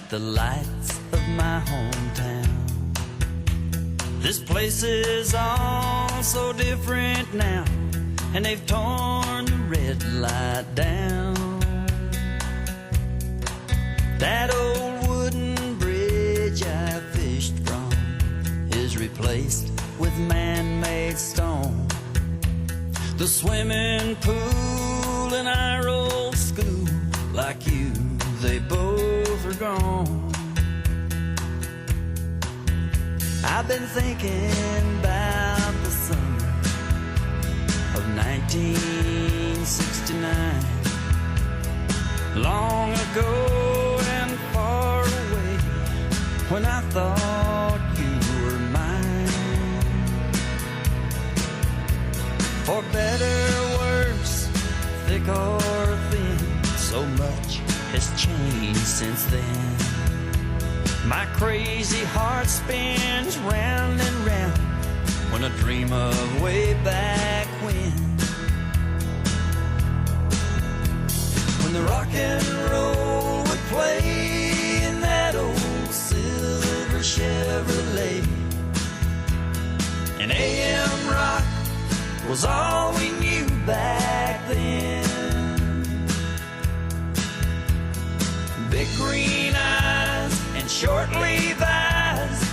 at the lights of my hometown. This place is all so different now, and they've torn the red light down. That old wooden bridge I fished from is replaced with man-made stone. The swimming pool and our old school, like you, they both are gone. I've been thinking about the summer of 1969. Long ago and far away, when I thought you were mine. For better or worse, thick or thin, so much has changed since then. My crazy heart spins round and round when I dream of way back when. When the rock and roll would play in that old silver Chevrolet, and AM rock was all we knew back then. Big green eyes and short Levi's,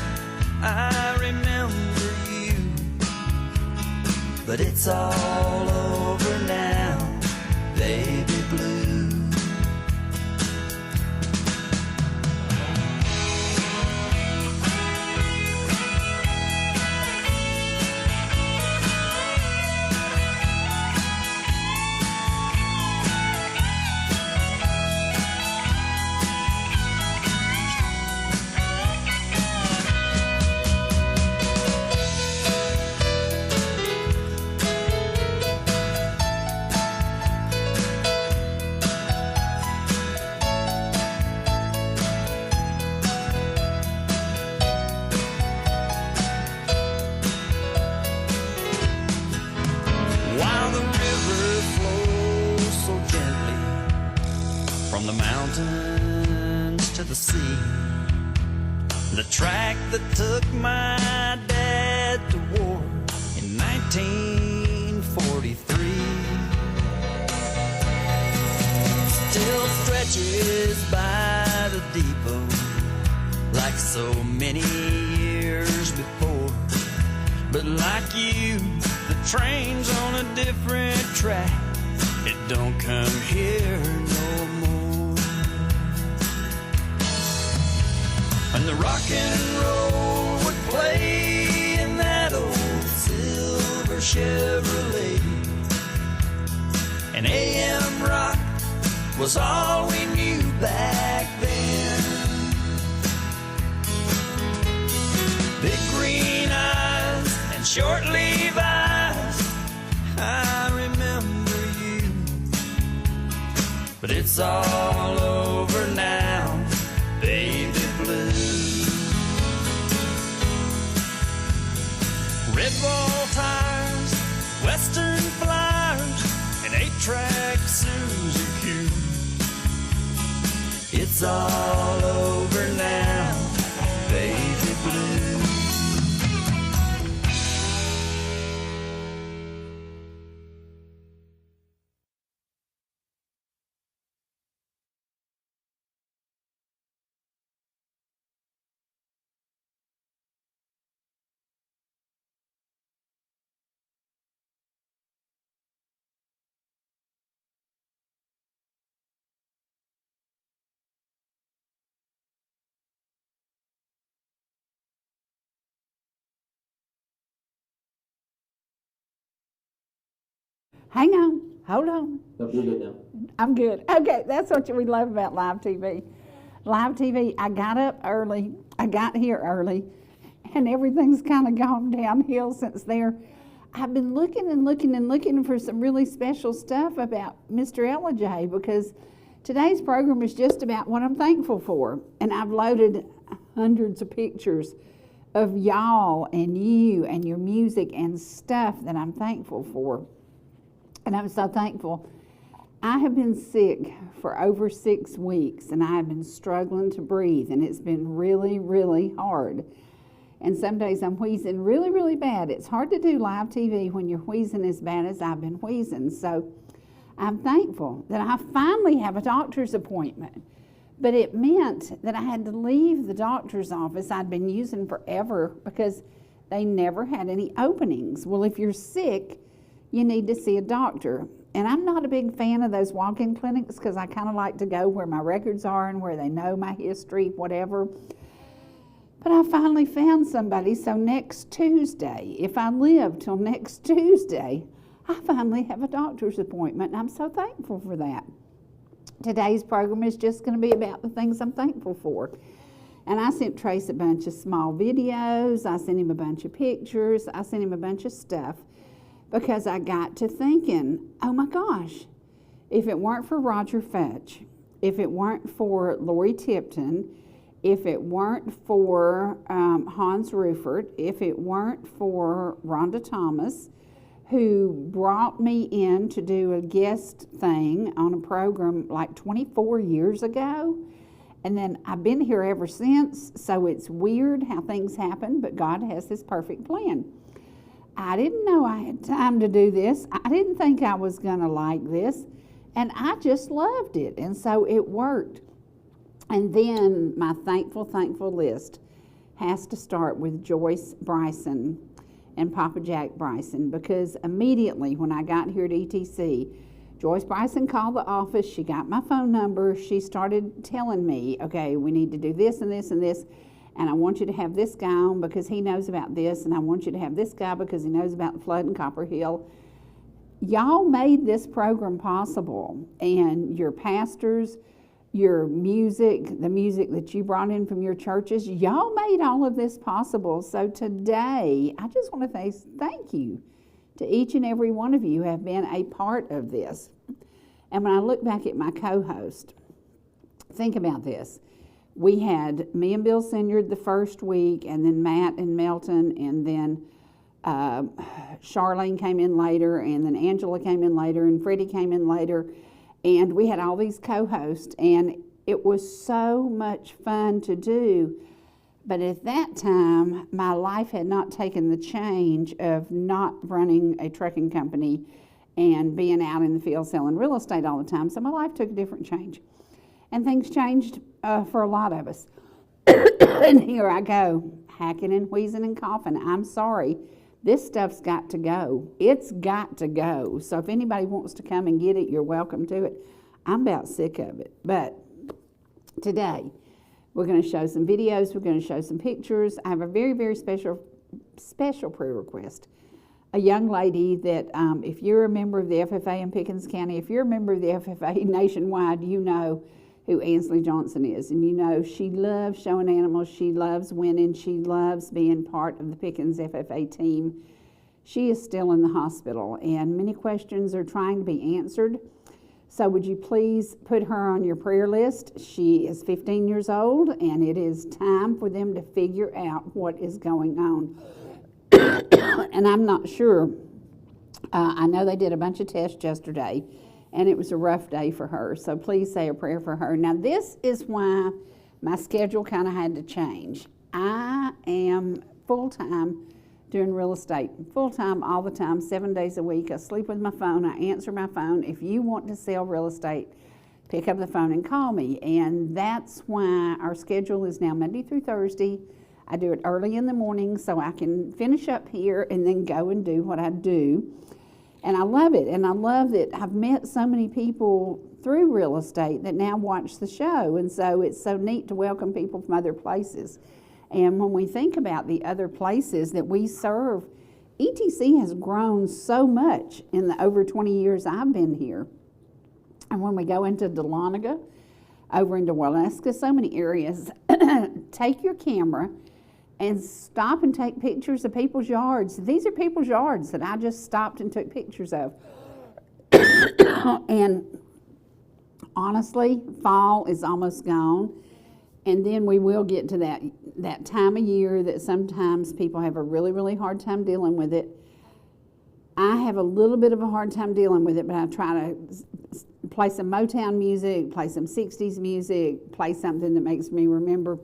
I remember you. But it's all over now, baby blue. To the sea, the track that took my dad to war in 1943 still stretches by the depot like so many years before. But like you, the train's on a different track. It don't come here no more. And the rock and roll would play in that old silver Chevrolet, and AM rock was all we knew back then. Big green eyes and short Levi's, I remember you. But it's all over now, baby blue. Red wall tires, western flyers, and 8-track Suzy Q. It's all over now, baby blue. Hang on, hold on. No, you're good now. I'm good. Okay, that's what we love about live TV. Live TV, I got up early, I got here early, and everything's kind of gone downhill since there. I've been looking and looking and looking for some really special stuff about Mr. Ellijay, because today's program is just about what I'm thankful for. And I've loaded hundreds of pictures of y'all and you and your music and stuff that I'm thankful for. And I'm so thankful. I have been sick for over 6 weeks, and I have been struggling to breathe, and it's been really, really hard. And some days I'm wheezing really, really bad. It's hard to do live TV when you're wheezing as bad as I've been wheezing. So I'm thankful that I finally have a doctor's appointment. But it meant that I had to leave the doctor's office I'd been using forever because they never had any openings. Well, if you're sick, you need to see a doctor. And I'm not a big fan of those walk-in clinics because I kind of like to go where my records are and where they know my history, whatever. But I finally found somebody, so next Tuesday, if I live till next Tuesday, I finally have a doctor's appointment, and I'm so thankful for that. Today's program is just going to be about the things I'm thankful for. And I sent Trace a bunch of small videos, I sent him a bunch of pictures, I sent him a bunch of stuff, because I got to thinking, oh my gosh, if it weren't for Roger Futch, if it weren't for Lori Tipton, if it weren't for Hans Ruffert, if it weren't for Rhonda Thomas, who brought me in to do a guest thing on a program like 24 years ago, and then I've been here ever since, so it's weird how things happen, but God has His perfect plan. I didn't know I had time to do this. I didn't think I was going to like this, and I just loved it, and so it worked. And then my thankful list has to start with Joyce Bryson and Papa Jack Bryson, because immediately when I got here at ETC, Joyce Bryson called the office. She got my phone number. She started telling me, okay, we need to do this and this and this, and I want you to have this guy on because he knows about this, and I want you to have this guy because he knows about the flood in Copper Hill. Y'all made this program possible, and your pastors, your music, the music that you brought in from your churches, y'all made all of this possible. So today, I just want to say thank you to each and every one of you who have been a part of this. And when I look back at my co-host, think about this. We had me and Bill Sinyard the first week, and then Matt and Melton, and then Charlene came in later, and then Angela came in later, and Freddie came in later. And we had all these co-hosts, and it was so much fun to do. But at that time, my life had not taken the change of not running a trucking company and being out in the field selling real estate all the time. So my life took a different change. And things changed for a lot of us. And here I go, hacking and wheezing and coughing. I'm sorry. This stuff's got to go. It's got to go. So if anybody wants to come and get it, you're welcome to it. I'm about sick of it. But today, we're going to show some videos. We're going to show some pictures. I have a very, very special prayer request. A young lady that, if you're a member of the FFA in Pickens County, if you're a member of the FFA nationwide, you know who Ansley Johnson is. And you know she loves showing animals. She loves winning. She loves being part of the Pickens FFA team. She is still in the hospital, and many questions are trying to be answered. So would you please put her on your prayer list? She is 15 years old, and it is time for them to figure out what is going on. And I'm not sure. I know they did a bunch of tests yesterday, and it was a rough day for her. So please say a prayer for her. Now, this is why my schedule kind of had to change. I am full-time doing real estate, full-time all the time, 7 days a week. I sleep with my phone. I answer my phone. If you want to sell real estate, pick up the phone and call me. And that's why our schedule is now Monday through Thursday. I do it early in the morning so I can finish up here and then go and do what I do. And I love it, and I love that I've met so many people through real estate that now watch the show, and so it's so neat to welcome people from other places. And when we think about the other places that we serve, ETC has grown so much in the over 20 years I've been here. And when we go into Dahlonega, over into Waleska, so many areas, take your camera and stop and take pictures of people's yards. These are people's yards that I just stopped and took pictures of. And honestly, fall is almost gone. And then we will get to that time of year that sometimes people have a really, really hard time dealing with it. I have a little bit of a hard time dealing with it, but I try to play some Motown music, play some 60s music, play something that makes me remember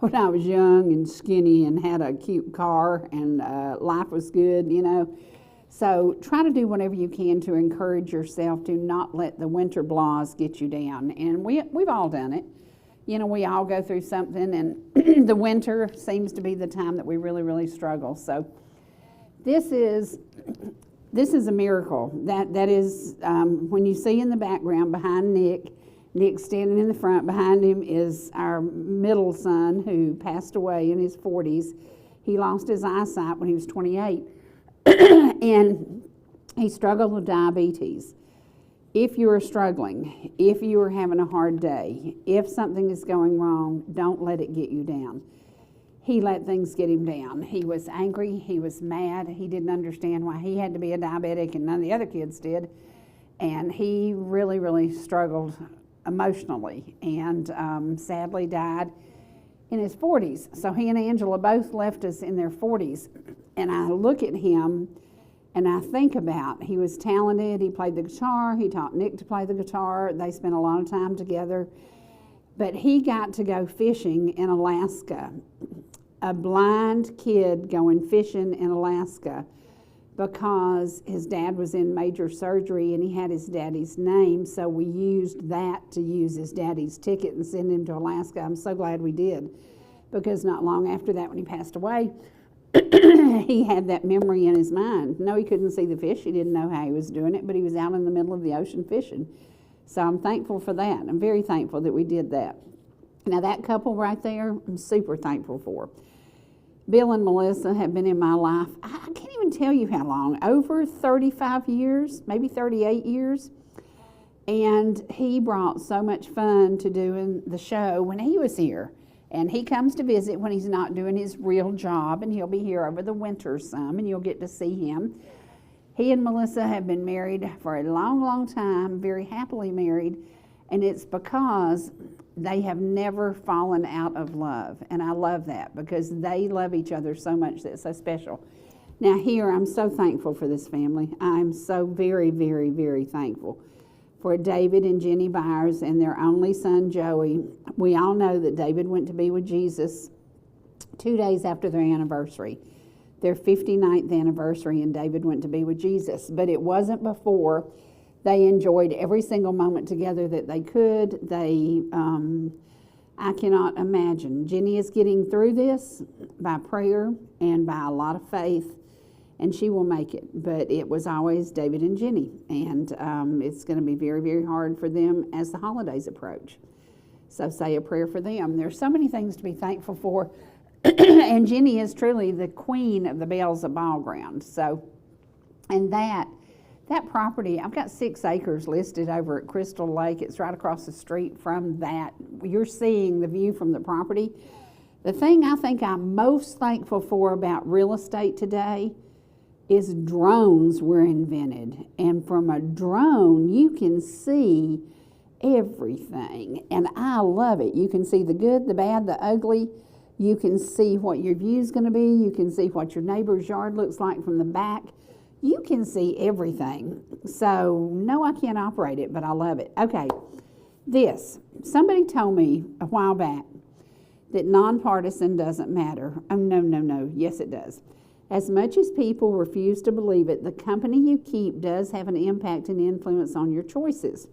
when I was young and skinny and had a cute car and life was good, you know. So try to do whatever you can to encourage yourself to not let the winter blahs get you down. And we've all done it. You know, we all go through something, and the winter seems to be the time that we really, really struggle. So this is a miracle. That is, when you see in the background behind Nick standing in the front. Behind him is our middle son who passed away in his 40s. He lost his eyesight when he was 28, and he struggled with diabetes. If you are struggling, if you are having a hard day, if something is going wrong, don't let it get you down. He let things get him down. He was angry, he was mad, he didn't understand why he had to be a diabetic and none of the other kids did. And he really, really struggled emotionally and sadly died in his 40s. So he and Angela both left us in their 40s. And I look at him and I think about, he was talented, he played the guitar, he taught Nick to play the guitar, they spent a lot of time together. But he got to go fishing in Alaska. A blind kid going fishing in Alaska because his dad was in major surgery and he had his daddy's name, so we used that to use his daddy's ticket and send him to Alaska. I'm so glad we did, because not long after that, when he passed away, he had that memory in his mind. No, he couldn't see the fish. He didn't know how he was doing it, but he was out in the middle of the ocean fishing. So I'm thankful for that. I'm very thankful that we did that. Now that couple right there, I'm super thankful for. Bill and Melissa have been in my life, I can't even tell you how long, over 35 years, maybe 38 years. And he brought so much fun to doing the show when he was here. And he comes to visit when he's not doing his real job, and he'll be here over the winter some, and you'll get to see him. He and Melissa have been married for a long, long time, very happily married, and it's because they have never fallen out of love. And I love that, because they love each other so much. That's so special. Now here, I'm so thankful for this family. I'm so very, very, very thankful for David and Jenny Byers and their only son, Joey. We all know that David went to be with Jesus 2 days after their anniversary, their 59th anniversary, and David went to be with Jesus. But it wasn't before they enjoyed every single moment together that they could. I cannot imagine. Jenny is getting through this by prayer and by a lot of faith, and she will make it. But it was always David and Jenny, and it's going to be very, very hard for them as the holidays approach. So say a prayer for them. There's so many things to be thankful for, and Jenny is truly the queen of the Bells of Ball Ground. So, and that property, I've got 6 acres listed over at Crystal Lake. It's right across the street from that. You're seeing the view from the property. The thing I think I'm most thankful for about real estate today is drones were invented. And from a drone, you can see everything. And I love it. You can see the good, the bad, the ugly. You can see what your view's going to be. You can see what your neighbor's yard looks like from the back. You can see everything. So, no, I can't operate it, but I love it. Okay, somebody told me a while back that nonpartisan doesn't matter. Oh, no, yes it does. As much as people refuse to believe it, the company you keep does have an impact and influence on your choices.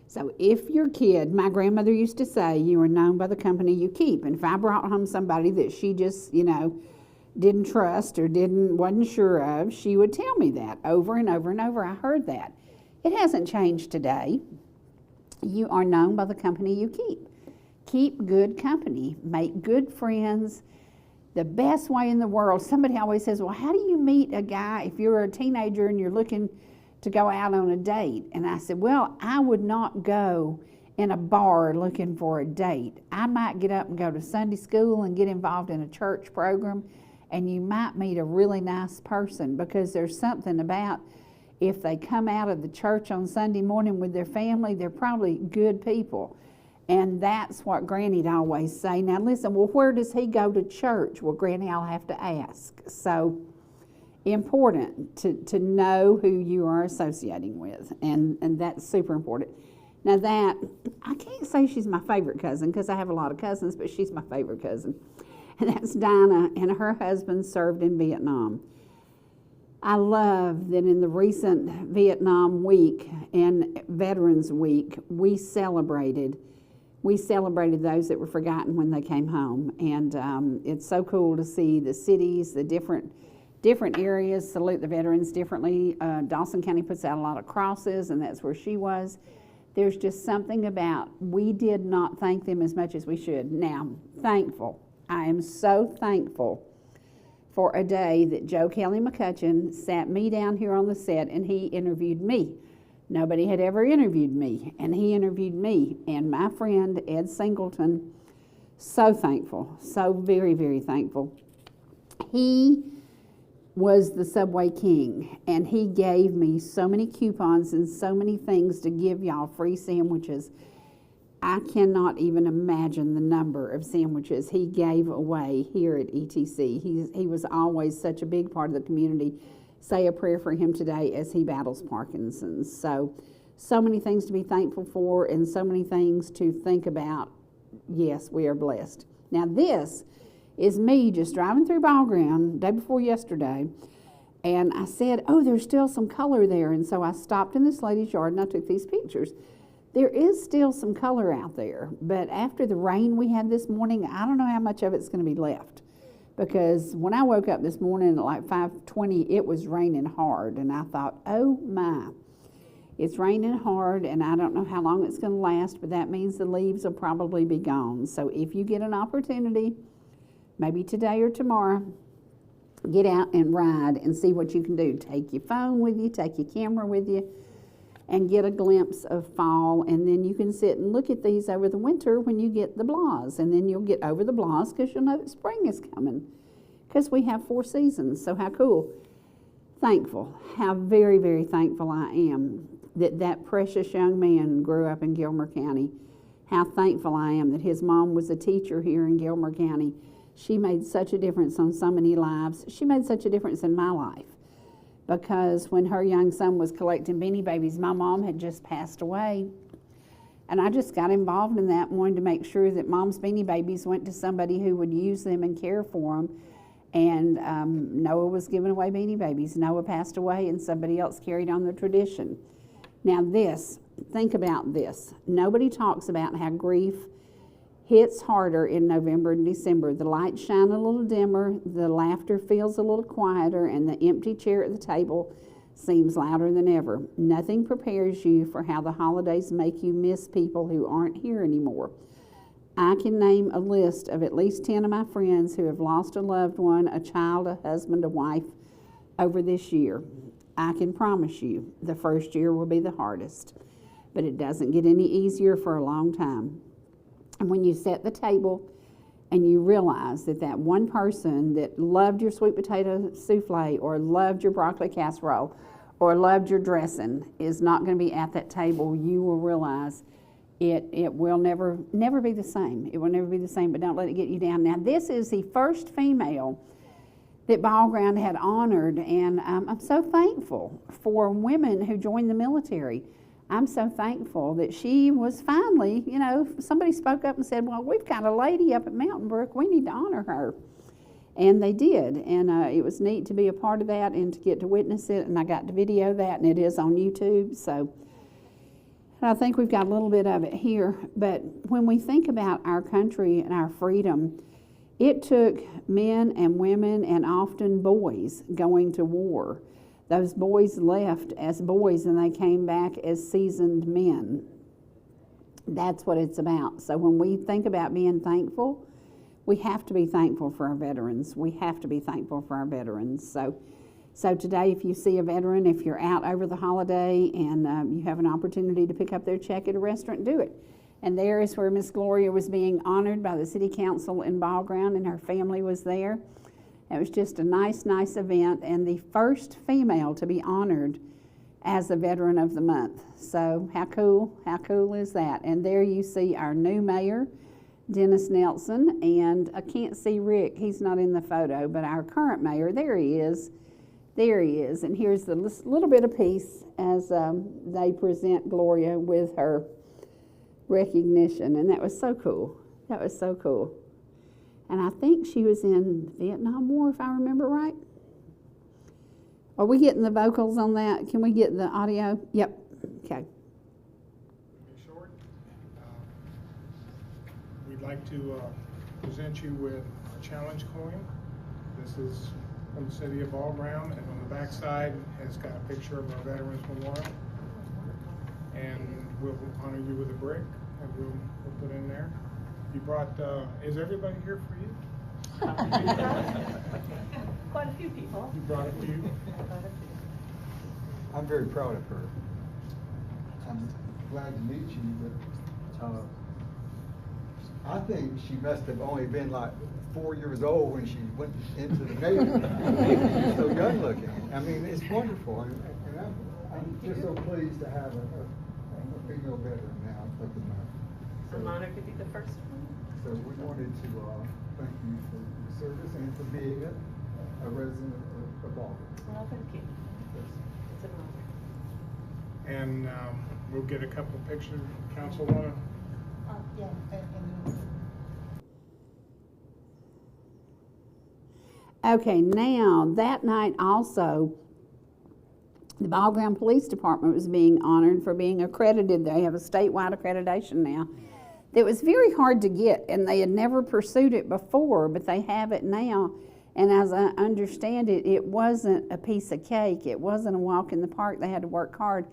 So if your kid, my grandmother used to say, you are known by the company you keep. And if I brought home somebody that she just, didn't trust or wasn't sure of, she would tell me that over and over and over. I heard that. It hasn't changed today. You are known by the company you keep. Keep good company. Make good friends. The best way in the world, somebody always says, well, how do you meet a guy if you're a teenager and you're looking to go out on a date? And I said, well, I would not go in a bar looking for a date. I might get up and go to Sunday school and get involved in a church program, and you might meet a really nice person, because there's something about if they come out of the church on Sunday morning with their family, they're probably good people. And that's what Granny'd always say. Now listen, well, where does he go to church? Well, Granny, I'll have to ask. So important to know who you are associating with, and that's super important. Now that, I can't say she's my favorite cousin because I have a lot of cousins, but she's my favorite cousin. And that's Dinah, and her husband served in Vietnam. I love that in the recent Vietnam week and Veterans Week, we celebrated those that were forgotten when they came home. And it's so cool to see the cities, the different areas salute the veterans differently. Dawson County puts out a lot of crosses, and that's where she was. There's just something about, we did not thank them as much as we should. Now, thankful. I am so thankful for a day that Joe Kelly McCutcheon sat me down here on the set and he interviewed me. Nobody had ever interviewed me, and he interviewed me and my friend Ed Singleton. So thankful, so very, very thankful. He was the Subway King, and he gave me so many coupons and so many things to give y'all free sandwiches. I cannot even imagine the number of sandwiches he gave away here at ETC. He was always such a big part of the community. Say a prayer for him today as he battles Parkinson's. So many things to be thankful for and so many things to think about. Yes, we are blessed. Now this is me just driving through Ball Ground day before yesterday, and I said, oh, there's still some color there. And so I stopped in this lady's yard and I took these pictures. There is still some color out there, but after the rain we had this morning, I don't know how much of it's going to be left. Because when I woke up this morning at like 5:20, it was raining hard, and I thought, oh my, it's raining hard, and I don't know how long it's going to last, but that means the leaves will probably be gone. So if you get an opportunity, maybe today or tomorrow, get out and ride and see what you can do. Take your phone with you, take your camera with you, and get a glimpse of fall, and then you can sit and look at these over the winter when you get the blahs, and then you'll get over the blahs because you'll know that spring is coming, because we have 4 seasons. So how cool. Thankful, how very, very thankful I am that precious young man grew up in Gilmer County. How thankful I am that his mom was a teacher here in Gilmer County. She made such a difference on so many lives. She made such a difference in my life. Because when her young son was collecting Beanie Babies, my mom had just passed away. And I just got involved in that, wanting to make sure that Mom's Beanie Babies went to somebody who would use them and care for them. And Noah was giving away Beanie Babies. Noah passed away, and somebody else carried on the tradition. Now think about this. Nobody talks about how grief hits harder in November and December. The lights shine a little dimmer, the laughter feels a little quieter, and the empty chair at the table seems louder than ever. Nothing prepares you for how the holidays make you miss people who aren't here anymore. I can name a list of at least 10 of my friends who have lost a loved one, a child, a husband, a wife over this year. I can promise you the first year will be the hardest, but it doesn't get any easier for a long time. And when you set the table and you realize that one person that loved your sweet potato souffle or loved your broccoli casserole or loved your dressing is not going to be at that table, you will realize it will never be the same. It will never be the same, but don't let it get you down. Now, this is the first female that Ball Ground had honored, and I'm so thankful for women who joined the military. I'm so thankful that she was finally, somebody spoke up and said, well, we've got a lady up at Mountain Brook, we need to honor her. And they did, and it was neat to be a part of that and to get to witness it, and I got to video that, and it is on YouTube, so I think we've got a little bit of it here. But when we think about our country and our freedom, it took men and women and often boys going to war. Those boys left as boys and they came back as seasoned men. That's what it's about. So when we think about being thankful, we have to be thankful for our veterans. We have to be thankful for our veterans. So today, if you see a veteran, if you're out over the holiday and you have an opportunity to pick up their check at a restaurant, do it. And there is where Miss Gloria was being honored by the City Council in Ball Ground, and her family was there. It was just a nice event, and the first female to be honored as the Veteran of the Month. So how cool is that? And there you see our new mayor, Dennis Nelson, and I can't see Rick, he's not in the photo, but our current mayor, there he is. There he is, and here's the little bit of piece as they present Gloria with her recognition, and that was so cool. That was so cool. And I think she was in the Vietnam War, if I remember right. Are we getting the vocals on that? Can we get the audio? Yep. Okay. Short. We'd like to present you with a challenge coin. This is from the city of Ball Ground, and on the back side has got a picture of our Veterans Memorial. And we'll honor you with a brick, and we'll put in there. You brought, is everybody here for you? Quite a few people. You brought a few? I'm very proud of her. I'm glad to meet you, but I think she must have only been like 4 years old when she went into the Navy. She's so young looking. I mean, it's wonderful, and I'm just so pleased to have a female veteran now. I'm honored to be the first one. So we wanted to thank you for your service and for being a resident of Baldwin. Well, thank you. It's an honor. And we'll get a couple of pictures. Council wanna? Yeah. Okay, now that night also, the Ball Ground Police Department was being honored for being accredited. They have a statewide accreditation now. It was very hard to get, and they had never pursued it before, but they have it now. And as I understand it, it wasn't a piece of cake. It wasn't a walk in the park. They had to work hard.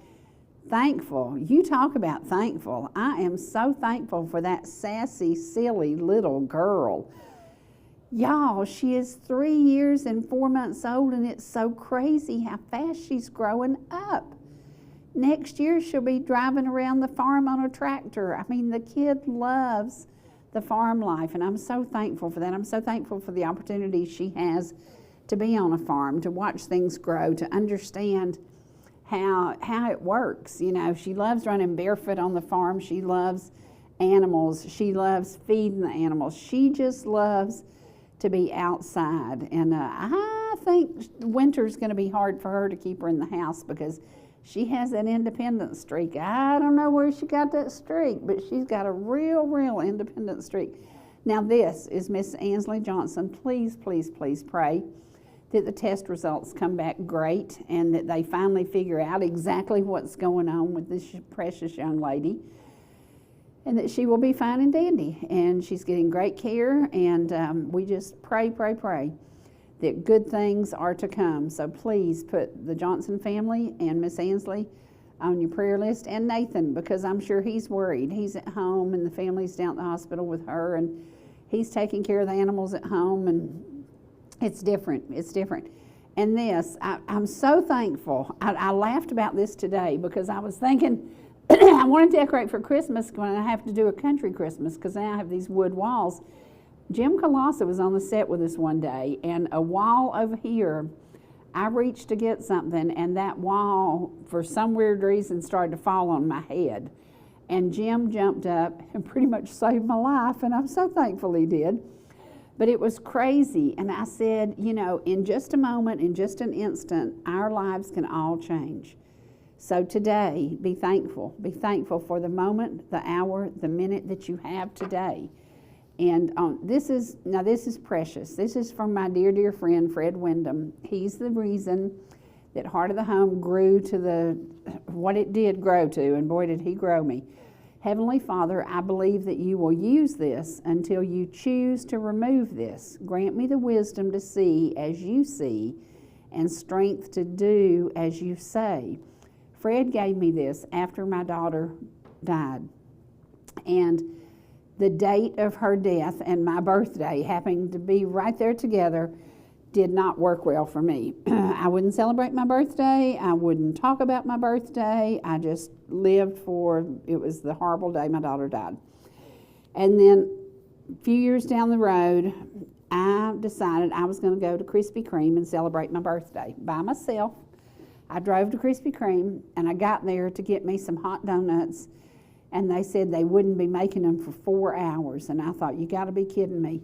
Thankful. You talk about thankful. I am so thankful for that sassy, silly little girl. Y'all, she is 3 years and 4 months old, and it's so crazy how fast she's growing up. Next year, she'll be driving around the farm on a tractor. I mean, the kid loves the farm life, and I'm so thankful for that. I'm so thankful for the opportunity she has to be on a farm, to watch things grow, to understand how it works. You know, she loves running barefoot on the farm. She loves animals. She loves feeding the animals. She just loves to be outside. And I think winter's going to be hard for her to keep her in the house because she has that independent streak. I don't know where she got that streak, but she's got a real independent streak. Now this is Miss Ansley Johnson. Please, please, please pray that the test results come back great and that they finally figure out exactly what's going on with this precious young lady, and that she will be fine and dandy. And she's getting great care, and we just pray that good things are to come. So please put the Johnson family and Miss Ansley on your prayer list, and Nathan, because I'm sure he's worried. He's at home and the family's down at the hospital with her, and he's taking care of the animals at home, and it's different. And this, I'm so thankful. I laughed about this today because I was thinking I want to decorate for Christmas when I have to do a country Christmas, because now I have these wood walls. Jim Colassa was on the set with us one day, and a wall over here, I reached to get something, and that wall, for some weird reason, started to fall on my head. And Jim jumped up and pretty much saved my life, and I'm so thankful he did. But it was crazy, and I said, you know, in just a moment, in just an instant, our lives can all change. So today, be thankful. Be thankful for the moment, the hour, the minute that you have today. And this is precious. This is from my dear friend, Fred Wyndham. He's the reason that Heart of the Home grew to what it did grow to, and boy, did he grow me. Heavenly Father, I believe that you will use this until you choose to remove this. Grant me the wisdom to see as you see and strength to do as you say. Fred gave me this after my daughter died. And the date of her death and my birthday happening to be right there together did not work well for me. I wouldn't celebrate my birthday. I wouldn't talk about my birthday. I just lived it was the horrible day my daughter died. And then a few years down the road, I decided I was going to go to Krispy Kreme and celebrate my birthday by myself. I drove to Krispy Kreme, and I got there to get me some hot donuts, and they said they wouldn't be making them for 4 hours. And I thought, you got to be kidding me.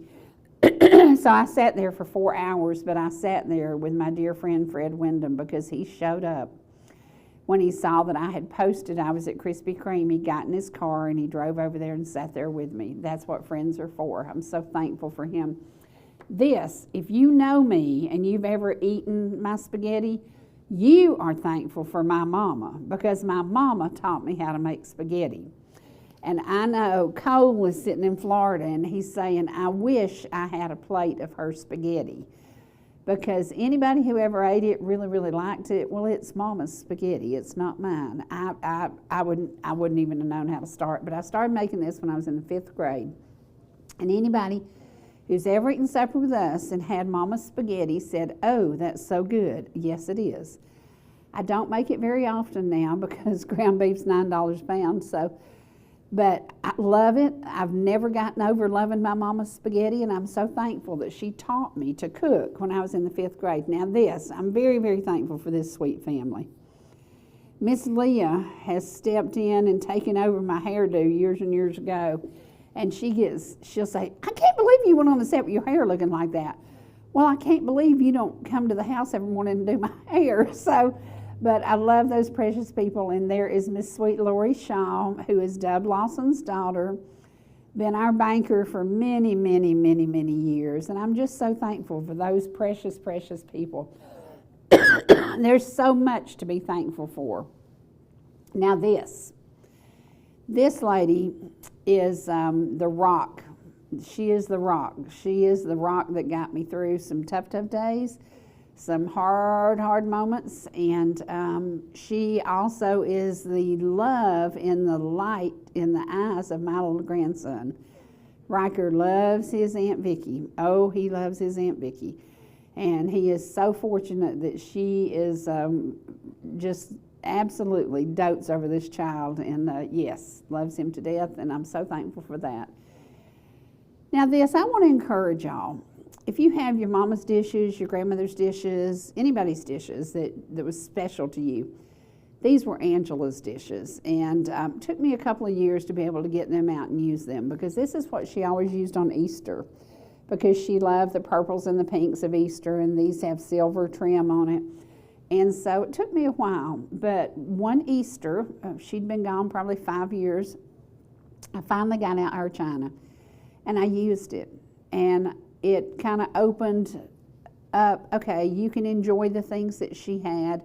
So I sat there for 4 hours, but I sat there with my dear friend Fred Wyndham because he showed up. When he saw that I had posted I was at Krispy Kreme, he got in his car and he drove over there and sat there with me. That's what friends are for. I'm so thankful for him. This, if you know me and you've ever eaten my spaghetti, you are thankful for my mama because my mama taught me how to make spaghetti. And I know Cole is sitting in Florida and he's saying, I wish I had a plate of her spaghetti. Because anybody who ever ate it really, really liked it. Well, it's Mama's spaghetti. It's not mine. I wouldn't even have known how to start. But I started making this when I was in the 5th grade. And anybody who's ever eaten supper with us and had Mama's spaghetti said, oh, that's so good. Yes, it is. I don't make it very often now because ground beef's $9 a pound. But I love it. I've never gotten over loving my mama's spaghetti, and I'm so thankful that she taught me to cook when I was in the 5th grade. Now I'm very, very thankful for this sweet family. Miss Leah has stepped in and taken over my hairdo years and years ago, and she'll say, I can't believe you went on the set with your hair looking like that. Well, I can't believe you don't come to the house every morning and do my hair. But I love those precious people, and there is Miss Sweet Lori Shaw, who is Dub Lawson's daughter, been our banker for many, many, many, many years, and I'm just so thankful for those precious, precious people. There's so much to be thankful for. Now this lady is the rock. She is the rock. She is the rock that got me through some tough, tough days, some hard moments, and she also is the love and the light in the eyes of my little grandson. Riker loves his Aunt Vicky. Oh, he loves his Aunt Vicky. And he is so fortunate that she is just absolutely dotes over this child and, yes, loves him to death, and I'm so thankful for that. Now I want to encourage y'all. If you have your mama's dishes, your grandmother's dishes, anybody's dishes that was special to you, these were Angela's dishes. And it took me a couple of years to be able to get them out and use them because this is what she always used on Easter because she loved the purples and the pinks of Easter, and these have silver trim on it. And so it took me a while, but one Easter, she'd been gone probably 5 years, I finally got out her china and I used it. And it kind of opened up, okay, you can enjoy the things that she had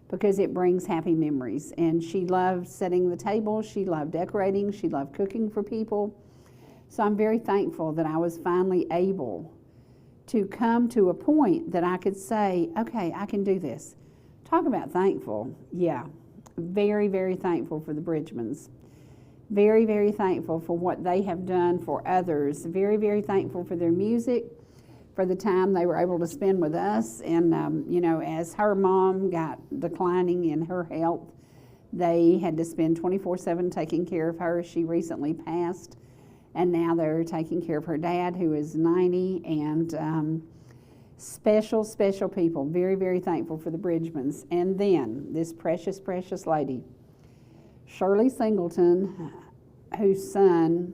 because it brings happy memories. And she loved setting the table, she loved decorating, she loved cooking for people. So I'm very thankful that I was finally able to come to a point that I could say, okay, I can do this. Talk about thankful. Yeah, very, very thankful for the Bridgmans. Very, very thankful for what they have done for others. Very, very thankful for their music, for the time they were able to spend with us. And, as her mom got declining in her health, they had to spend 24/7 taking care of her. She recently passed, and now they're taking care of her dad, who is 90, and special, special people. Very, very thankful for the Bridgmans. And then this precious, precious lady, Shirley Singleton, whose son,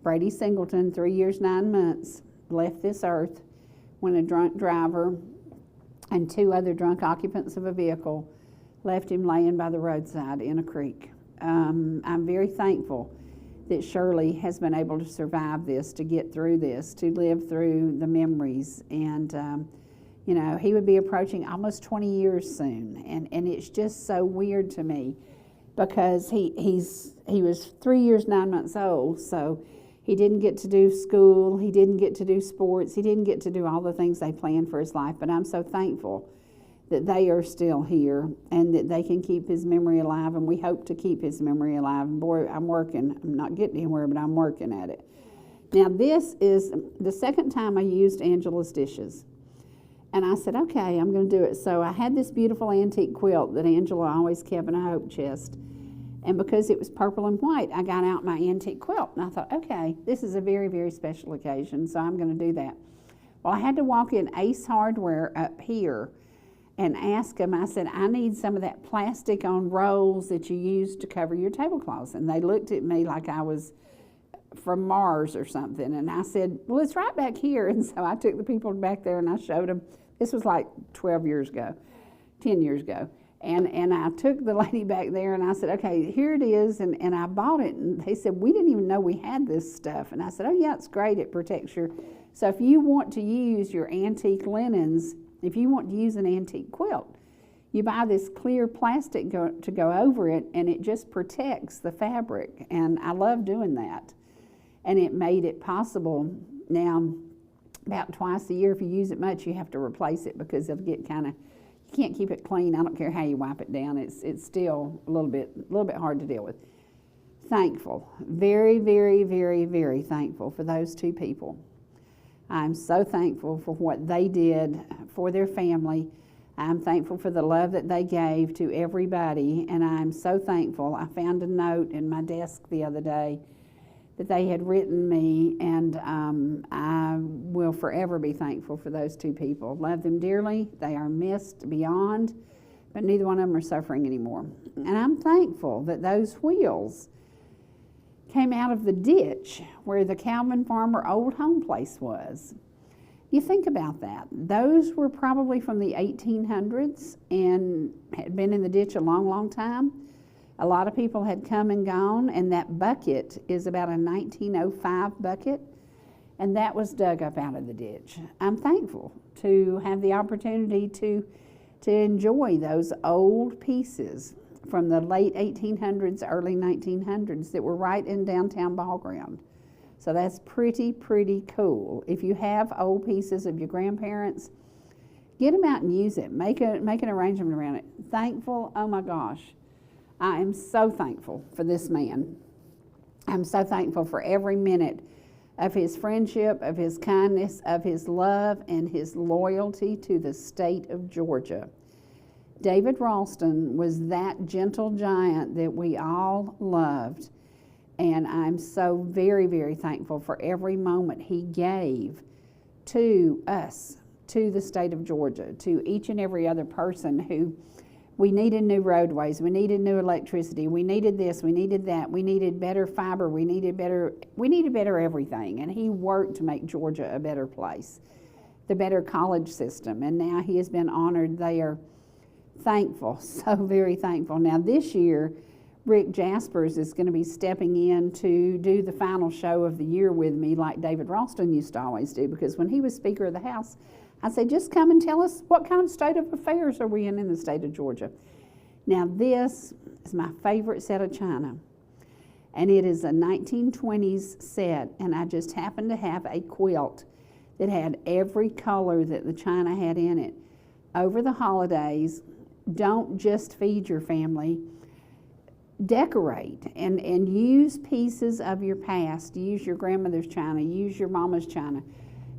Brady Singleton, 3 years, 9 months, left this earth when a drunk driver and 2 other drunk occupants of a vehicle left him laying by the roadside in a creek. I'm very thankful that Shirley has been able to survive this, to get through this, to live through the memories. And, he would be approaching almost 20 years soon. And it's just so weird to me because he was 3 years, 9 months old, so he didn't get to do school, he didn't get to do sports, he didn't get to do all the things they planned for his life, but I'm so thankful that they are still here and that they can keep his memory alive, and we hope to keep his memory alive. And boy, I'm not getting anywhere, but I'm working at it. Now this is the second time I used Angela's dishes. And I said, okay, I'm going to do it. So I had this beautiful antique quilt that Angela always kept in a hope chest. And because it was purple and white, I got out my antique quilt. And I thought, okay, this is a very, very special occasion, so I'm going to do that. Well, I had to walk in Ace Hardware up here and ask them, I said, I need some of that plastic on rolls that you use to cover your tablecloths. And they looked at me like I was from Mars or something. And I said, well, it's right back here. And so I took the people back there and I showed them. This was like 10 years ago. And I took the lady back there and I said, okay, here it is. And I bought it. And they said, we didn't even know we had this stuff. And I said, oh yeah, it's great. It protects your, so if you want to use your antique linens, if you want to use an antique quilt, you buy this clear plastic to go over it, and it just protects the fabric. And I love doing that. And it made it possible. Now, about twice a year, if you use it much, you have to replace it because it'll get kind of, you can't keep it clean. I don't care how you wipe it down. It's still a little bit hard to deal with. Thankful, very, very, very, very thankful for those two people. I'm so thankful for what they did for their family. I'm thankful for the love that they gave to everybody, and I'm so thankful. I found a note in my desk the other day that they had written me, and I will forever be thankful for those two people. Love them dearly. They are missed beyond, but neither one of them are suffering anymore. And I'm thankful that those wheels came out of the ditch where the Calvin Farmer old home place was. You think about that. Those were probably from the 1800s and had been in the ditch a long, long time. A lot of people had come and gone, and that bucket is about a 1905 bucket, and that was dug up out of the ditch. I'm thankful to have the opportunity to enjoy those old pieces from the late 1800s, early 1900s that were right in downtown Ball Ground. So that's pretty cool. If you have old pieces of your grandparents, get them out and use it. Make an arrangement around it. Thankful, oh my gosh. I am so thankful for this man. I'm so thankful for every minute of his friendship, of his kindness, of his love, and his loyalty to the state of Georgia. David Ralston was that gentle giant that we all loved. And I'm so very, very thankful for every moment he gave to us, to the state of Georgia, to each and every other person who we needed new roadways, we needed new electricity, we needed this, we needed that, we needed better fiber, we needed better everything. And he worked to make Georgia a better place, the better college system. And now he has been honored there. Thankful, so very thankful. Now this year, Rick Jaspers is going to be stepping in to do the final show of the year with me like David Ralston used to always do, because when he was Speaker of the House, I said, just come and tell us what kind of state of affairs are we in the state of Georgia. Now this is my favorite set of china, and it is a 1920s set, and I just happened to have a quilt that had every color that the china had in it. Over the holidays, don't just feed your family. Decorate and use pieces of your past. Use your grandmother's china, use your mama's china.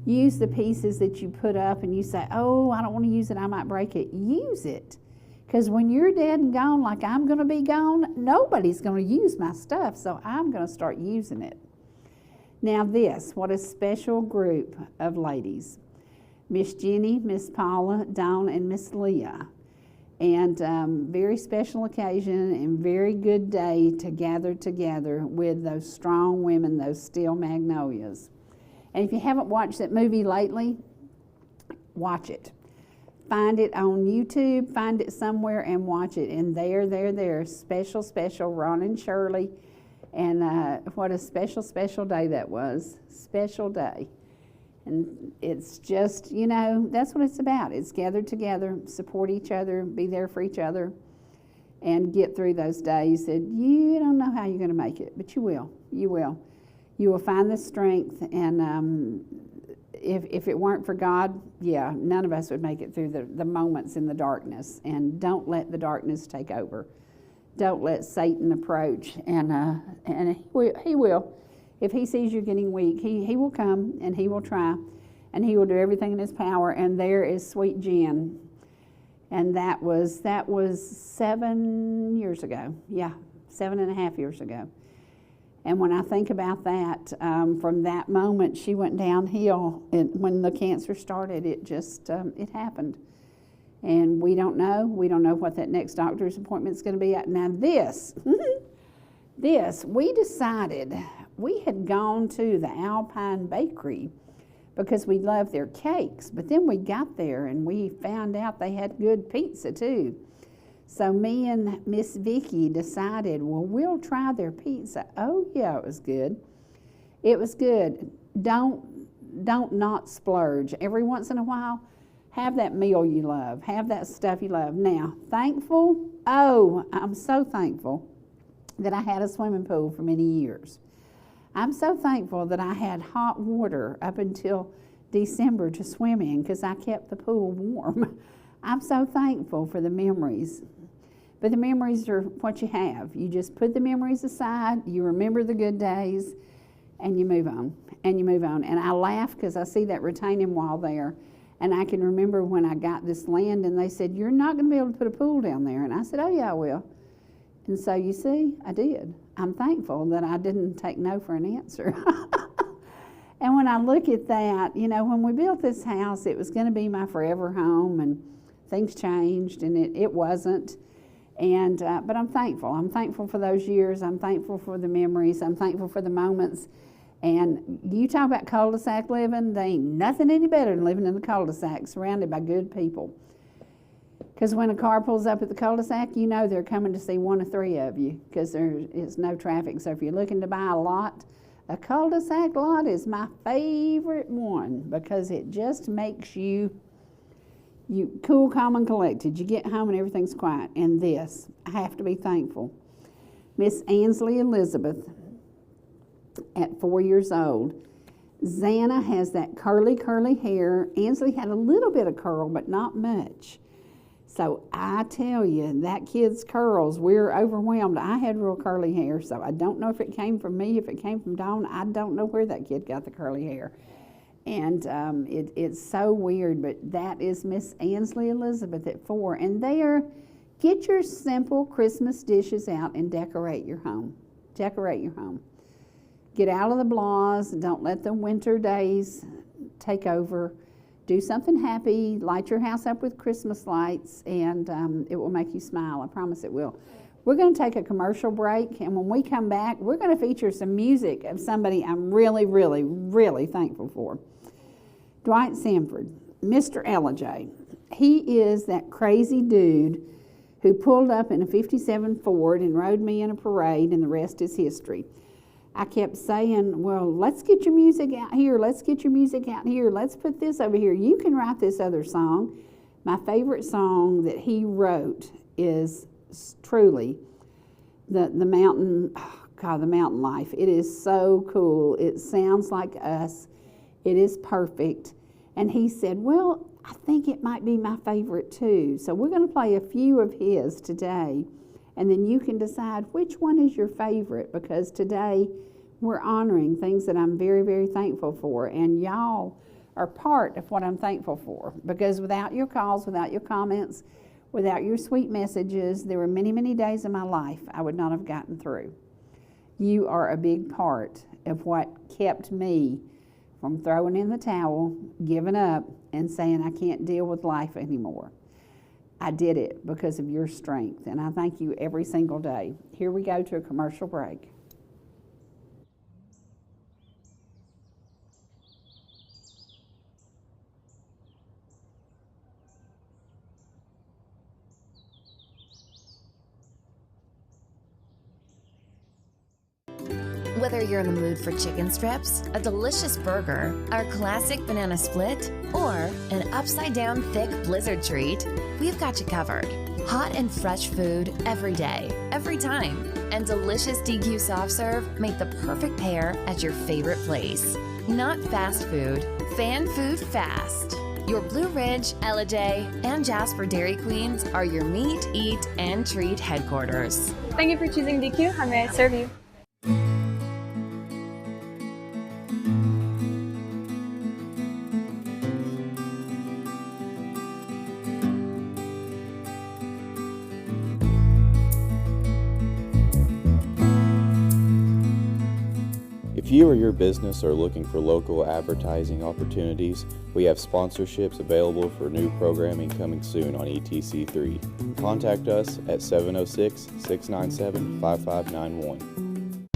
Use the pieces that you put up and you say, oh, I don't want to use it, I might break it. Use it. Because when you're dead and gone, like I'm going to be gone, nobody's going to use my stuff, so I'm going to start using it. Now this, what a special group of ladies. Miss Jenny, Miss Paula, Dawn, and Miss Leah. And very special occasion and very good day to gather together with those strong women, those steel magnolias. And if you haven't watched that movie lately, watch it. Find it on YouTube, find it somewhere and watch it. And there, special Ron and Shirley. And what a special day that was. Special day. And it's just, you know, that's what it's about. It's gathered together, support each other, be there for each other, and get through those days that you don't know how you're going to make it, but you will. You will. You will find the strength, and if it weren't for God, yeah, none of us would make it through the moments in the darkness. And don't let the darkness take over. Don't let Satan approach, and he will. If he sees you getting weak, he will come and he will try and he will do everything in his power. And there is sweet Jen. And that was 7 years ago. Yeah, 7.5 years ago. And when I think about that, from that moment, she went downhill. When the cancer started, it just, it happened. And we don't know what that next doctor's appointment is going to be at. Now this, we decided we had gone to the Alpine Bakery because we loved their cakes. But then we got there and we found out they had good pizza too. So me and Miss Vicky decided, well, we'll try their pizza. Oh yeah, it was good. It was good. Don't not splurge. Every once in a while, have that meal you love. Have that stuff you love. Now, thankful, I'm so thankful that I had a swimming pool for many years. I'm so thankful that I had hot water up until December to swim in because I kept the pool warm. I'm so thankful for the memories. But the memories are what you have. You just put the memories aside, you remember the good days, and you move on, and you move on. And I laugh because I see that retaining wall there, and I can remember when I got this land and they said, you're not going to be able to put a pool down there. And I said, oh yeah, I will. And so you see, I did. I'm thankful that I didn't take no for an answer. And when I look at that, you know, when we built this house, it was going to be my forever home, and things changed, and it wasn't. And but I'm thankful. I'm thankful for those years. I'm thankful for the memories. I'm thankful for the moments. And you talk about cul-de-sac living, there ain't nothing any better than living in the cul-de-sac surrounded by good people. Because when a car pulls up at the cul-de-sac, you know they're coming to see one of three of you because it's no traffic. So if you're looking to buy a lot, a cul-de-sac lot is my favorite one because it just makes you cool, calm, and collected. You get home and everything's quiet. And this, I have to be thankful. Miss Ansley Elizabeth, at 4 years old, Xana has that curly hair. Ansley had a little bit of curl, but not much. So I tell you, that kid's curls, we're overwhelmed. I had real curly hair, so I don't know if it came from me, if it came from Dawn. I don't know where that kid got the curly hair. And it's so weird, but that is Miss Ansley Elizabeth at 4. And there, get your simple Christmas dishes out and decorate your home. Decorate your home. Get out of the blahs. Don't let the winter days take over. Do something happy. Light your house up with Christmas lights, and it will make you smile. I promise it will. We're going to take a commercial break, and when we come back, we're going to feature some music of somebody I'm really, really, really thankful for. Dwight Sanford, Mr. Ellijay. He is that crazy dude who pulled up in a 57 Ford and rode me in a parade, and the rest is history. I kept saying, well, let's get your music out here. Let's get your music out here. Let's put this over here. You can write this other song. My favorite song that he wrote is truly the mountain, the mountain life. It is so cool. It sounds like us. It is perfect. And he said, well, I think it might be my favorite too. So we're going to play a few of his today. And then you can decide which one is your favorite, because today we're honoring things that I'm very, very thankful for. And y'all are part of what I'm thankful for, because without your calls, without your comments, without your sweet messages, there were many, many days in my life I would not have gotten through. You are a big part of what kept me from throwing in the towel, giving up, and saying I can't deal with life anymore. I did it because of your strength, and I thank you every single day. Here we go to a commercial break. Whether you're in the mood for chicken strips, a delicious burger, our classic banana split, or an upside-down thick blizzard treat, we've got you covered. Hot and fresh food every day, every time, and delicious DQ soft serve make the perfect pair at your favorite place. Not fast food, fan food fast. Your Blue Ridge, Ellijay, and Jasper Dairy Queens are your meet, eat, and treat headquarters. Thank you for choosing DQ. How may I serve you? If you or your business are looking for local advertising opportunities, we have sponsorships available for new programming coming soon on ETC3. Contact us at 706-697-5591.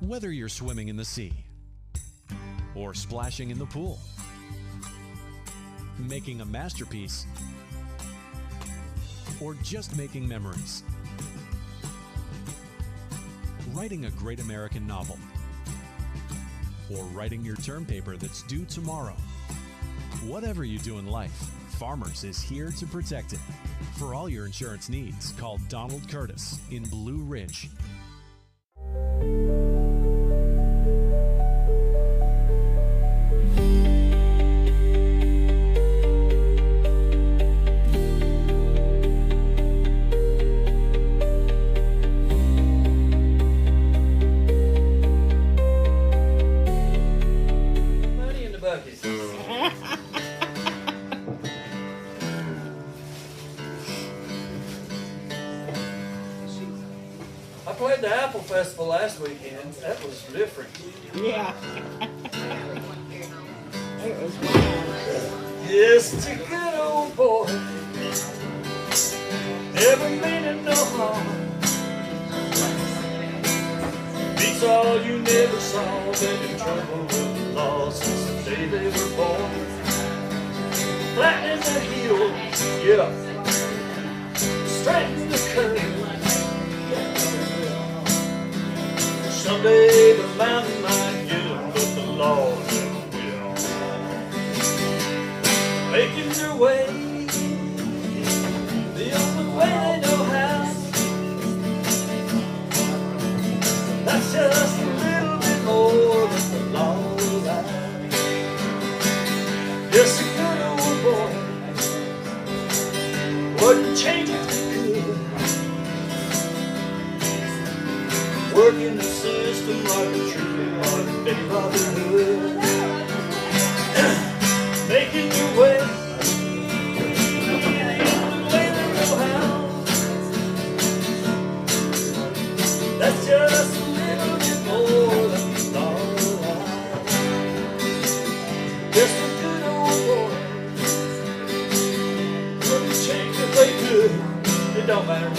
Whether you're swimming in the sea or splashing in the pool, making a masterpiece, or just making memories, writing a great American novel, or writing your term paper that's due tomorrow. Whatever you do in life, Farmers is here to protect it. For all your insurance needs, call Donald Curtis in Blue Ridge. Money in the bucket. I played the Apple Festival last weekend. That was different. Yeah. It was wild. Just a good old boy. Never meaning no harm. Beats all you never saw. Been in trouble with the law since the day they were born. Flattening the hill, yeah. Straightening the curve. Someday the mountain might get them, but the law never will. Making their way, the only way they know how. That's just a little bit more than the law allows. Just a good old boy, wouldn't change it if he could. Working the system like a true modern day Robin Hood. Making your way, the only way they know how. That's just a little bit more than the law allows. Just a good old boy, wouldn't change if they could. It don't matter.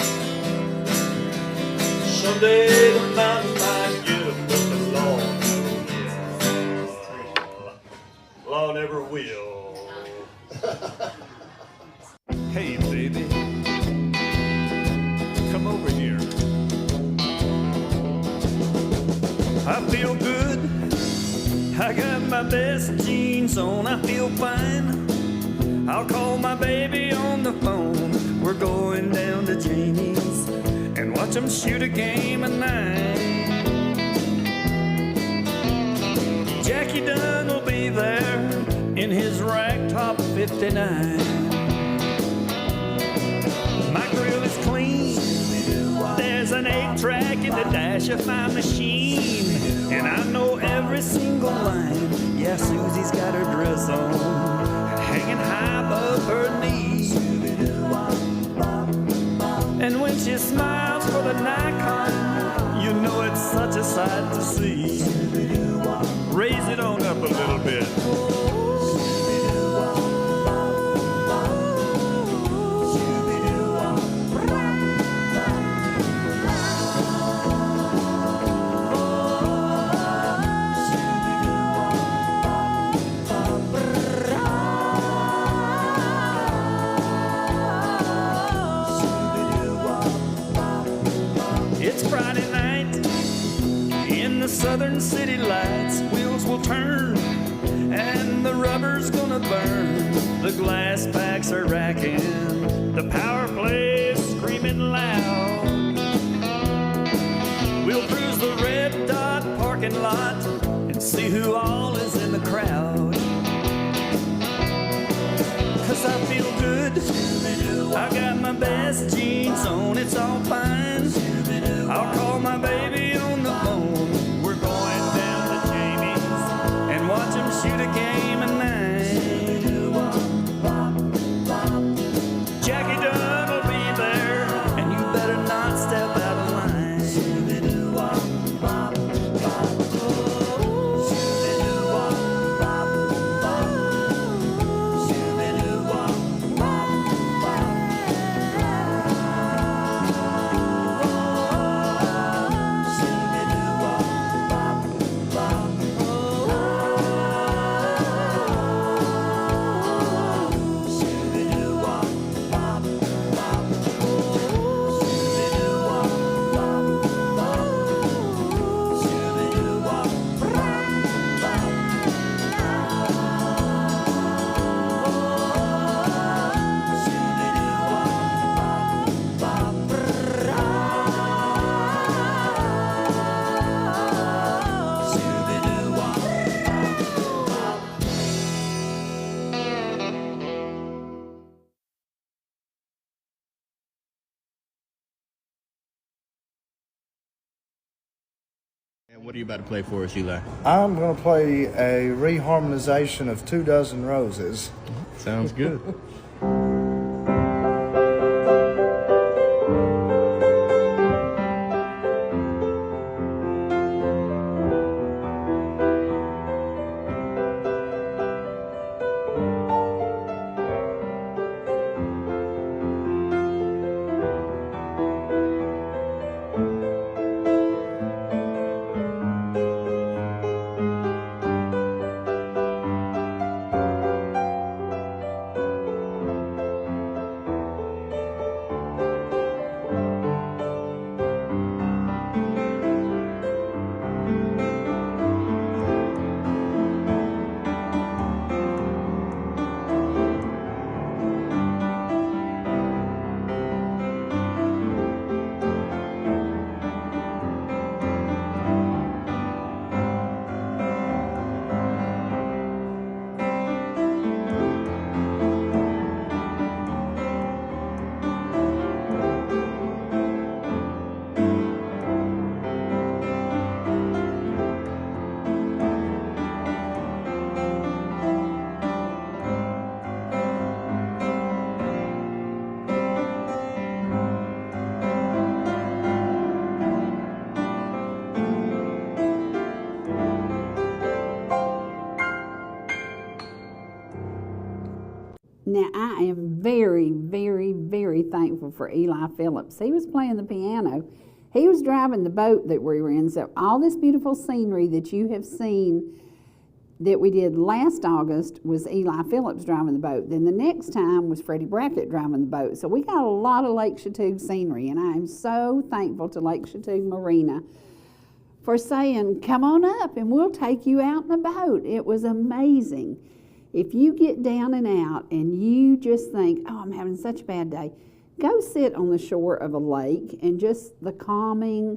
Someday the mountain might get them, but the law never will. Hey, baby, come over here. I feel good. I got my best jeans on. I feel fine. I'll call my baby on the phone. We're going down to Jamie's and watch them shoot a game of 9. Jackie Dunn will be there in his ragtop 59. My grill is clean. There's an 8-track in the dash of my machine, and I know every single line. Yeah, Susie's got her dress on, hanging high above her knees. And when she smiles for the Nikon, you know it's such a sight to see. Raise it on up a little bit. It's Friday night in the southern city lights. Wheels will turn and the rubber's gonna burn. The glass packs are racking, the power play is screaming loud. We'll cruise the red dot parking lot and see who all is in the crowd. 'Cause I feel good, I got my best jeans on, it's all fine. I'll call my baby on the phone. We're going down to Jamie's and watch him shoot a game of 9. Jackie Dunn will be there, and you better not step out of line. What are you about to play for us, Eli? I'm going to play a reharmonization of 2 Dozen Roses. Sounds good. Now, I am very, very, very thankful for Eli Phillips. He was playing the piano. He was driving the boat that we were in. So all this beautiful scenery that you have seen that we did last August was Eli Phillips driving the boat. Then the next time was Freddie Brackett driving the boat. So we got a lot of Lake Chattooga scenery, and I am so thankful to Lake Chattooga Marina for saying, come on up and we'll take you out in a boat. It was amazing. If you get down and out and you just think, oh, I'm having such a bad day, go sit on the shore of a lake and just the calming,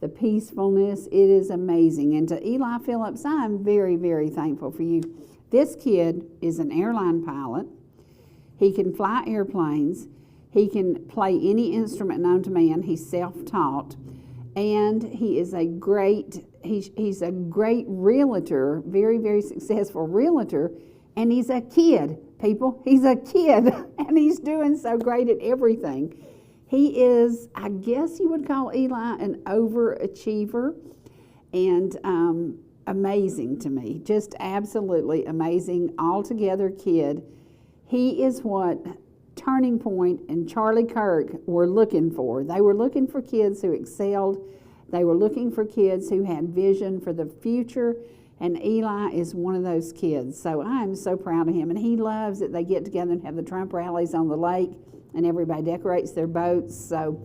the peacefulness, it is amazing. And to Eli Phillips, I'm very, very thankful for you. This kid is an airline pilot. He can fly airplanes. He can play any instrument known to man. He's self-taught. And he is a great, he's a great realtor, very, very successful realtor. And he's a kid, people. He's a kid, and he's doing so great at everything. He is, I guess you would call Eli an overachiever, and amazing to me. Just absolutely amazing, altogether kid. He is what Turning Point and Charlie Kirk were looking for. They were looking for kids who excelled. They were looking for kids who had vision for the future. And Eli is one of those kids. So I am so proud of him. And he loves that they get together and have the Trump rallies on the lake and everybody decorates their boats. So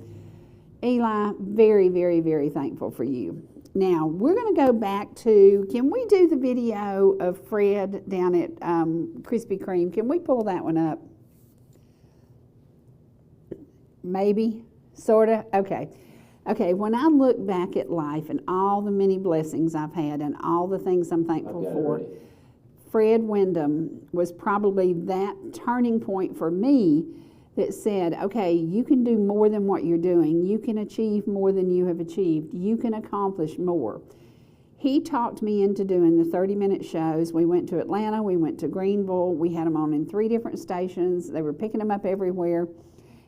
Eli, very, very, very thankful for you. Now, we're going to go back to, can we do the video of Fred down at Krispy Kreme? Can we pull that one up? Maybe? Sort of? Okay. Okay, when I look back at life and all the many blessings I've had and all the things I'm thankful for, Fred Wyndham was probably that turning point for me that said, okay, you can do more than what you're doing. You can achieve more than you have achieved. You can accomplish more. He talked me into doing the 30-minute shows. We went to Atlanta. We went to Greenville. We had them on in 3 different stations. They were picking them up everywhere.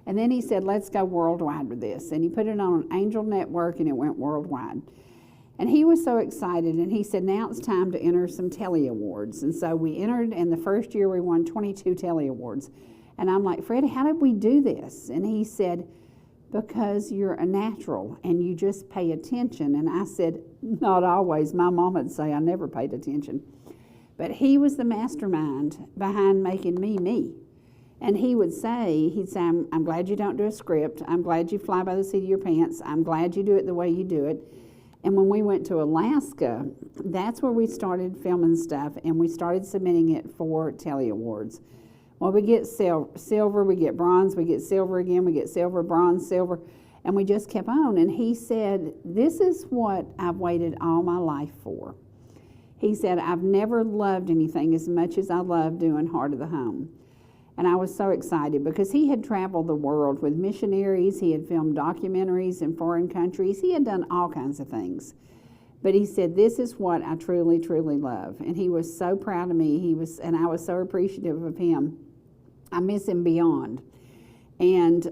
And then he said, let's go worldwide with this. And he put it on Angel Network, and it went worldwide. And he was so excited, and he said, now it's time to enter some Telly Awards. And so we entered, and the first year we won 22 Telly Awards. And I'm like, Freddie, how did we do this? And he said, because you're a natural, and you just pay attention. And I said, not always. My mom would say I never paid attention. But he was the mastermind behind making me me. And he'd say, I'm glad you don't do a script. I'm glad you fly by the seat of your pants. I'm glad you do it the way you do it. And when we went to Alaska, that's where we started filming stuff, and we started submitting it for Telly Awards. Well, we get silver, we get bronze, we get silver again, we get silver, bronze, silver, and we just kept on. And he said, this is what I've waited all my life for. He said, I've never loved anything as much as I love doing Heart of the Home. And I was so excited because he had traveled the world with missionaries. He had filmed documentaries in foreign countries. He had done all kinds of things. But he said, this is what I truly, truly love. And he was so proud of me. And I was so appreciative of him. I miss him beyond. And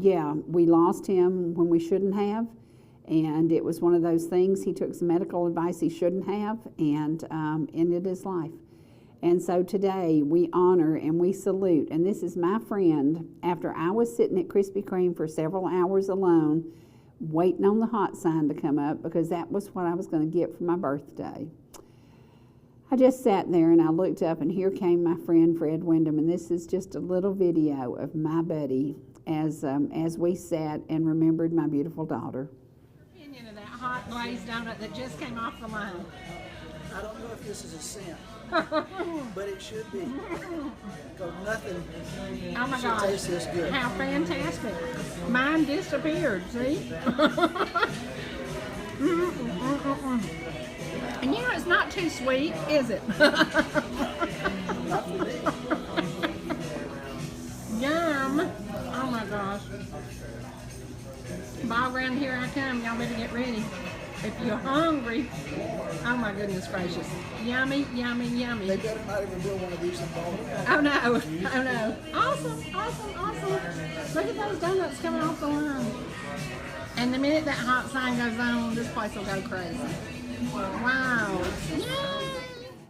yeah, we lost him when we shouldn't have. And it was one of those things. He took some medical advice he shouldn't have and ended his life. And so today we honor and we salute. And this is my friend after I was sitting at Krispy Kreme for several hours alone, waiting on the hot sign to come up because that was what I was going to get for my birthday. I just sat there and I looked up and here came my friend Fred Wyndham, and this is just a little video of my buddy as we sat and remembered my beautiful daughter. Opinion of that hot glazed donut that just came off the line. I don't know if this is a sin, but it should be. Because nothing Oh my should gosh, taste this good. how fantastic. Mine disappeared, see? And you know, it's not too sweet, is it? Yum. Oh my gosh. Ball ground, here I come. Y'all better get ready. If you're hungry, oh my goodness gracious. Yummy, yummy, yummy. They better not even build one of these in Baltimore. Oh no, oh no. Awesome, awesome, awesome. Look at those donuts coming off the line. And the minute that hot sign goes on, this place will go crazy. Wow. Yay.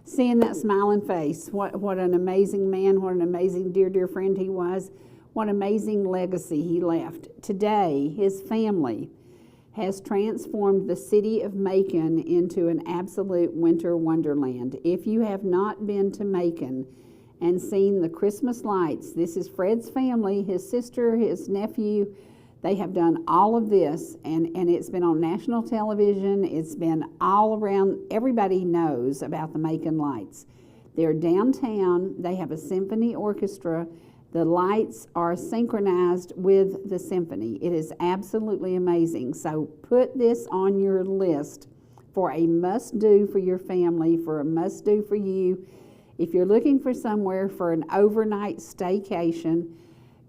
Seeing that smiling face, what an amazing man, what an amazing dear, dear friend he was, what amazing legacy he left. Today, his family has transformed the city of Macon into an absolute winter wonderland. If you have not been to Macon and seen the Christmas lights, this is Fred's family, his sister, his nephew. They have done all of this, and it's been on national television. It's been all around. Everybody knows about the Macon lights. They're downtown. They have a symphony orchestra. The lights are synchronized with the symphony. It is absolutely amazing. So put this on your list for a must-do for your family, for a must-do for you. If you're looking for somewhere for an overnight staycation,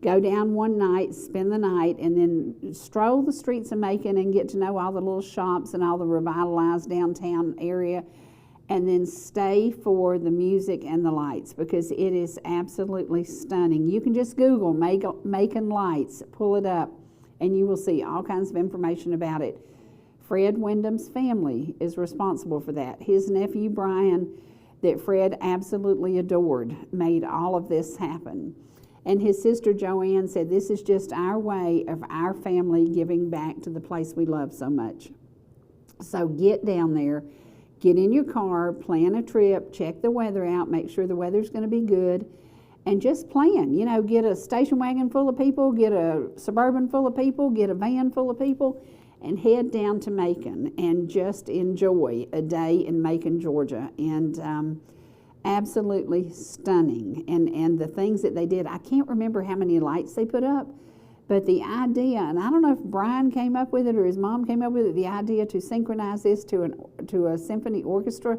go down one night, spend the night, and then stroll the streets of Macon and get to know all the little shops and all the revitalized downtown area, and then stay for the music and the lights because it is absolutely stunning. You can just Google Macon Lights, pull it up, and you will see all kinds of information about it. Fred Wyndham's family is responsible for that. His nephew Brian, that Fred absolutely adored, made all of this happen. And his sister Joanne said, this is just our way of our family giving back to the place we love so much. So get down there, get in your car, plan a trip, check the weather out, make sure the weather's going to be good, and just plan. You know, get a station wagon full of people, get a Suburban full of people, get a van full of people, and head down to Macon and just enjoy a day in Macon, Georgia. And absolutely stunning. And the things that they did, I can't remember how many lights they put up, but the idea, and I don't know if Brian came up with it or his mom came up with it, the idea to synchronize this to a symphony orchestra,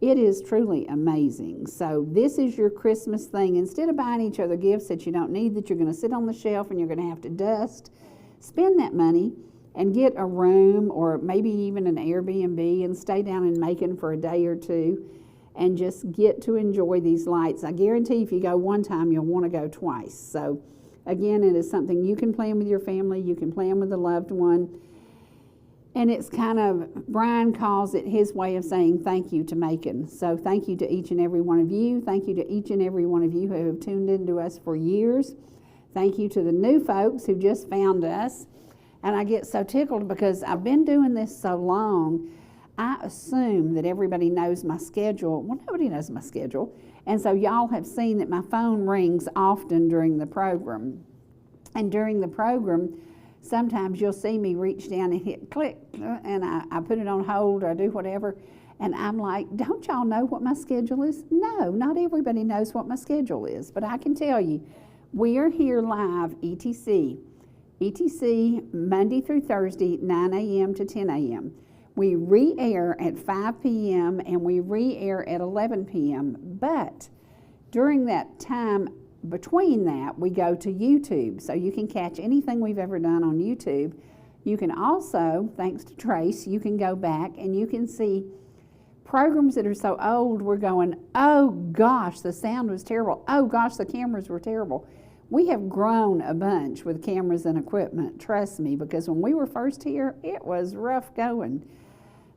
it is truly amazing. So this is your Christmas thing. Instead of buying each other gifts that you don't need, that you're going to sit on the shelf and you're going to have to dust, spend that money and get a room or maybe even an Airbnb and stay down in Macon for a day or two and just get to enjoy these lights. I guarantee if you go one time, you'll want to go twice. So again, it is something you can plan with your family, you can plan with a loved one, and it's kind of, Brian calls it his way of saying thank you to Macon. So thank you to each and every one of you. Thank you to each and every one of you who have tuned into us for years. Thank you to the new folks who just found us. And I get so tickled because I've been doing this so long, I assume that everybody knows my schedule. Well, nobody knows my schedule. And so y'all have seen that my phone rings often during the program. And during the program, sometimes you'll see me reach down and hit click, and I put it on hold or I do whatever. And I'm like, don't y'all know what my schedule is? No, not everybody knows what my schedule is. But I can tell you, we are here live, ETC Monday through Thursday, 9 a.m. to 10 a.m. We re-air at 5 p.m. and we re-air at 11 p.m. But during that time between that, we go to YouTube. So you can catch anything we've ever done on YouTube. You can also, thanks to Trace, you can go back and you can see programs that are so old, we're going, oh gosh, the sound was terrible. Oh gosh, the cameras were terrible. We have grown a bunch with cameras and equipment, trust me, because when we were first here, it was rough going.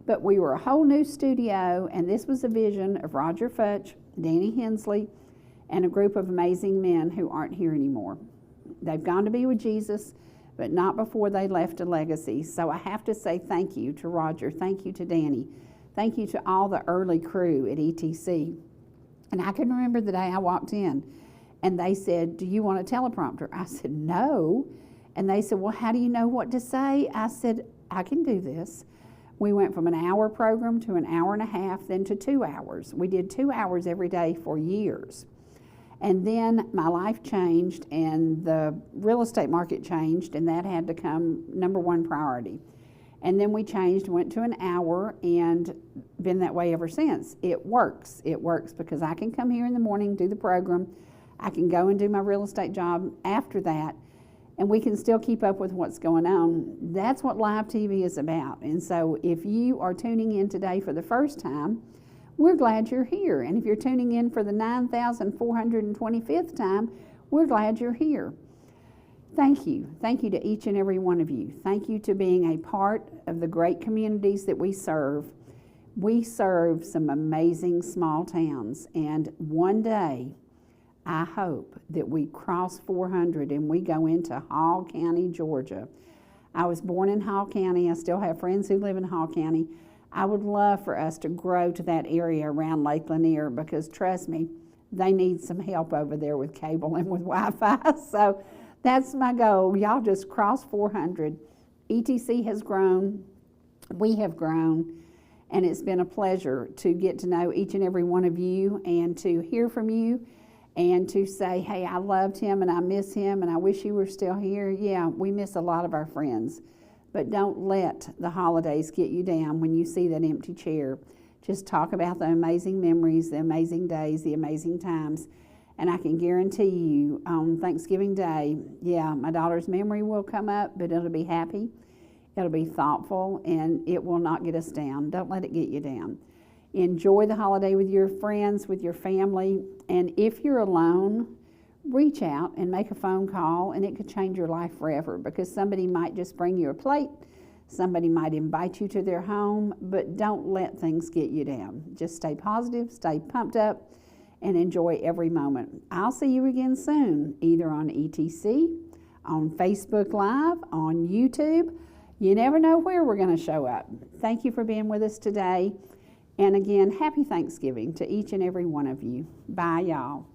But we were a whole new studio, and this was a vision of Roger Futch, Danny Hensley, and a group of amazing men who aren't here anymore. They've gone to be with Jesus, but not before they left a legacy. So I have to say thank you to Roger, thank you to Danny, thank you to all the early crew at ETC. And I can remember the day I walked in, and they said, do you want a teleprompter? I said, no. And they said, well, how do you know what to say? I said, I can do this. We went from an hour program to an hour and a half, then to 2 hours. We did 2 hours every day for years. And then my life changed, and the real estate market changed, and that had to come #1 priority. And then we changed, went to an hour, and been that way ever since. It works. It works because I can come here in the morning, do the program. I can go and do my real estate job after that, and we can still keep up with what's going on. That's what live TV is about. And so if you are tuning in today for the first time, we're glad you're here. And if you're tuning in for the 9,425th time, we're glad you're here. Thank you. Thank you to each and every one of you. Thank you to being a part of the great communities that we serve. We serve some amazing small towns, and one day, I hope that we cross 400 and we go into Hall County, Georgia. I was born in Hall County. I still have friends who live in Hall County. I would love for us to grow to that area around Lake Lanier, because trust me, they need some help over there with cable and with Wi-Fi. So that's my goal. Y'all just cross 400. ETC has grown. We have grown. And it's been a pleasure to get to know each and every one of you and to hear from you and to say, hey, I loved him and I miss him and I wish you were still here. Yeah, we miss a lot of our friends. But don't let the holidays get you down when you see that empty chair. Just talk about the amazing memories, the amazing days, the amazing times. And I can guarantee you on Thanksgiving Day, yeah, my daughter's memory will come up, but it'll be happy, it'll be thoughtful, and it will not get us down. Don't let it get you down. Enjoy the holiday with your friends, with your family, and if you're alone, reach out and make a phone call, and it could change your life forever, because somebody might just bring you a plate, somebody might invite you to their home, but don't let things get you down. Just stay positive, stay pumped up, and enjoy every moment. I'll see you again soon, either on ETC, on Facebook Live, on YouTube. You never know where we're going to show up. Thank you for being with us today. And again, happy Thanksgiving to each and every one of you. Bye, y'all.